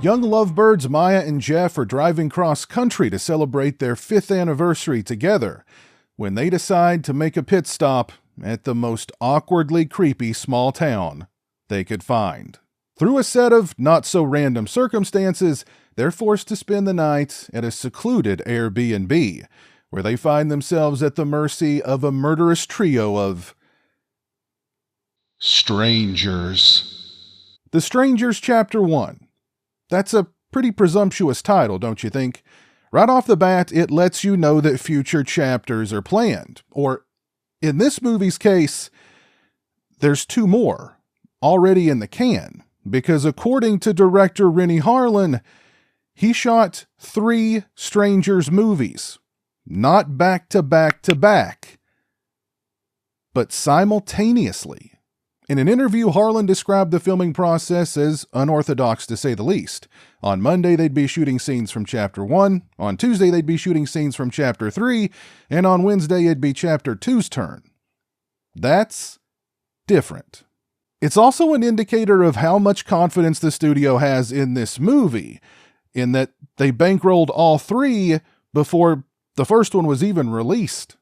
Young lovebirds Maya and Jeff are driving cross-country to celebrate their 5th anniversary together when they decide to make a pit stop at the most awkwardly creepy small town they could find. Through a set of not-so-random circumstances, they're forced to spend the night at a secluded Airbnb, where they find themselves at the mercy of a murderous trio of strangers. The Strangers Chapter 1. That's a pretty presumptuous title, don't you think? Right off the bat, it lets you know that future chapters are planned. Or, in this movie's case, there's 2 more, already in the can. Because according to director Renny Harlin, he shot 3 Strangers movies. Not back to back to back, but simultaneously. In an interview, Harlin described the filming process as unorthodox, to say the least. On Monday, they'd be shooting scenes from Chapter 1. On Tuesday, they'd be shooting scenes from Chapter 3. And on Wednesday, it'd be Chapter 2's turn. That's different. It's also an indicator of how much confidence the studio has in this movie, in that they bankrolled all 3 before the first one was even released.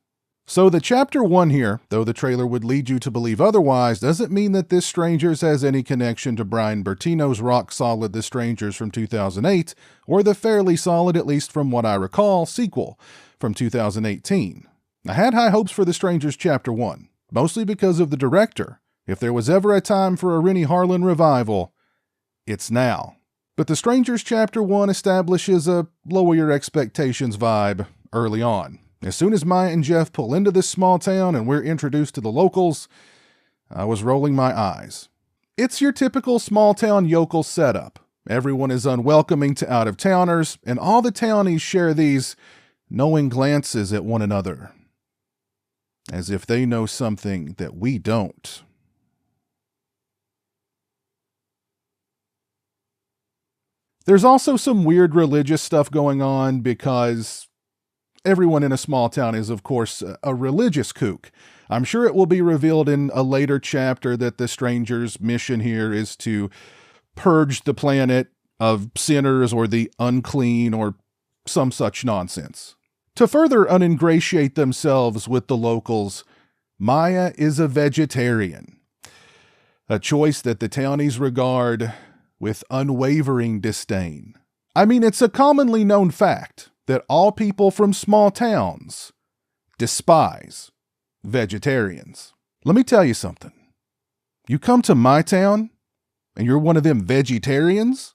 So the Chapter 1 here, though the trailer would lead you to believe otherwise, doesn't mean that this Strangers has any connection to Brian Bertino's rock-solid The Strangers from 2008, or the fairly solid, at least from what I recall, sequel from 2018. I had high hopes for The Strangers Chapter 1, mostly because of the director. If there was ever a time for a Renny Harlin revival, it's now. But The Strangers Chapter 1 establishes a lower your expectations vibe early on. As soon as Maya and Jeff pull into this small town and we're introduced to the locals, I was rolling my eyes. It's your typical small town yokel setup. Everyone is unwelcoming to out-of-towners, and all the townies share these knowing glances at one another, as if they know something that we don't. There's also some weird religious stuff going on because everyone in a small town is, of course, a religious kook. I'm sure it will be revealed in a later chapter that the Strangers' mission here is to purge the planet of sinners or the unclean or some such nonsense. To further uningratiate themselves with the locals, Maya is a vegetarian, a choice that the townies regard with unwavering disdain. I mean, it's a commonly known fact that all people from small towns despise vegetarians. Let me tell you something. You come to my town and you're one of them vegetarians,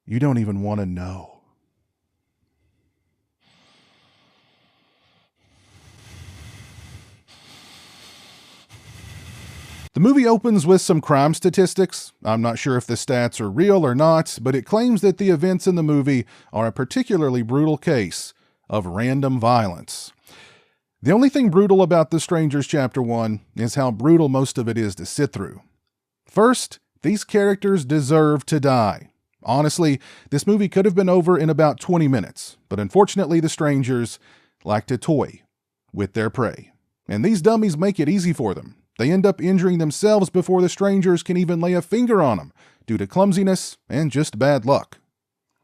you don't even want to know. The movie opens with some crime statistics. I'm not sure if the stats are real or not, but it claims that the events in the movie are a particularly brutal case of random violence. The only thing brutal about The Strangers Chapter 1 is how brutal most of it is to sit through. First, these characters deserve to die. Honestly, this movie could have been over in about 20 minutes, but unfortunately the Strangers like to toy with their prey. And these dummies make it easy for them. They end up injuring themselves before the Strangers can even lay a finger on them, due to clumsiness and just bad luck.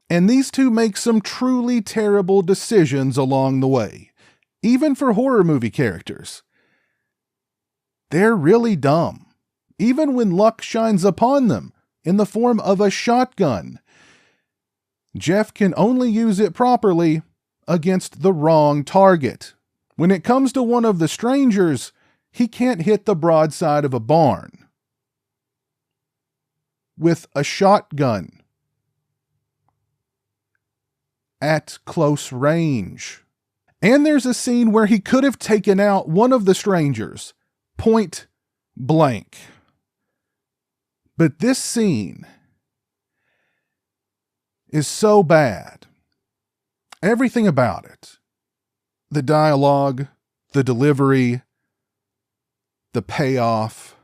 And these two make some truly terrible decisions along the way, even for horror movie characters. They're really dumb, even when luck shines upon them in the form of a shotgun. Jeff can only use it properly against the wrong target. When it comes to one of the Strangers, he can't hit the broadside of a barn with a shotgun at close range. And there's a scene where he could have taken out one of the Strangers, point blank. But this scene is so bad. Everything about it. The dialogue, the delivery, the payoff.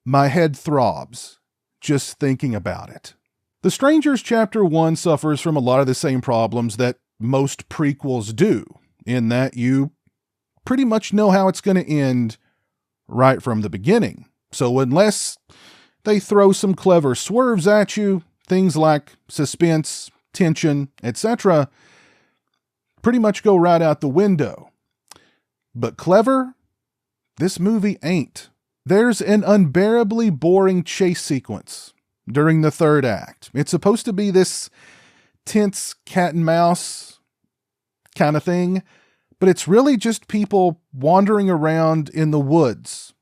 My head throbs just thinking about it. The Strangers Chapter 1 suffers from a lot of the same problems that most prequels do, in that you pretty much know how it's going to end right from the beginning. So unless they throw some clever swerves at you, things like suspense, tension, etc., pretty much go right out the window. But clever? This movie ain't. There's an unbearably boring chase sequence during the third act. It's supposed to be this tense cat and mouse kind of thing, but it's really just people wandering around in the woods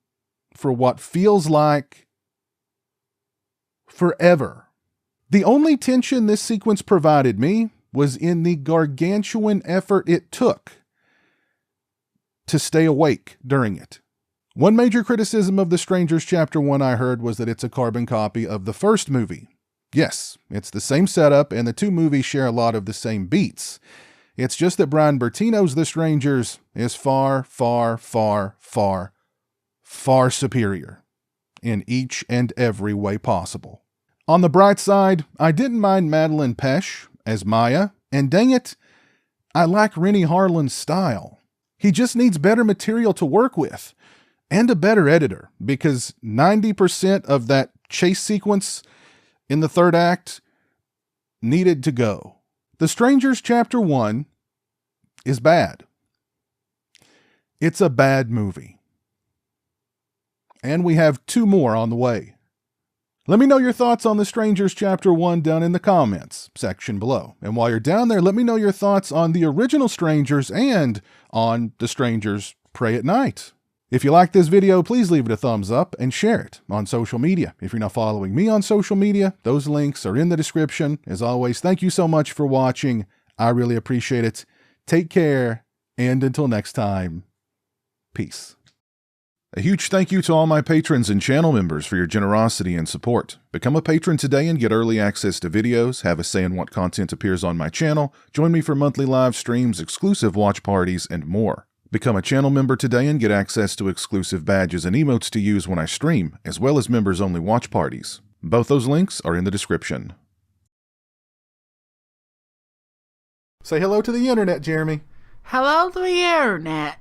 for what feels like forever. The only tension this sequence provided me was in the gargantuan effort it took to stay awake during it. One major criticism of The Strangers Chapter 1 I heard was that it's a carbon copy of the first movie. Yes, it's the same setup, and the two movies share a lot of the same beats. It's just that Brian Bertino's The Strangers is far, far, far, far, far superior in each and every way possible. On the bright side, I didn't mind Madelaine Petsch as Maya, and dang it, I like Renny Harlin's style. He just needs better material to work with, and a better editor, because 90% of that chase sequence in the third act needed to go. The Strangers Chapter 1 is bad. It's a bad movie. And we have 2 more on the way. Let me know your thoughts on The Strangers Chapter 1 down in the comments section below. And while you're down there, let me know your thoughts on the original Strangers and on The Strangers Pray at Night. If you like this video, please leave it a thumbs up and share it on social media. If you're not following me on social media, those links are in the description. As always, thank you so much for watching. I really appreciate it. Take care, and until next time, peace. A huge thank you to all my patrons and channel members for your generosity and support. Become a patron today and get early access to videos, have a say in what content appears on my channel, join me for monthly live streams, exclusive watch parties, and more. Become a channel member today and get access to exclusive badges and emotes to use when I stream, as well as members-only watch parties. Both those links are in the description. Say hello to the internet, Jeremy. Hello to the internet.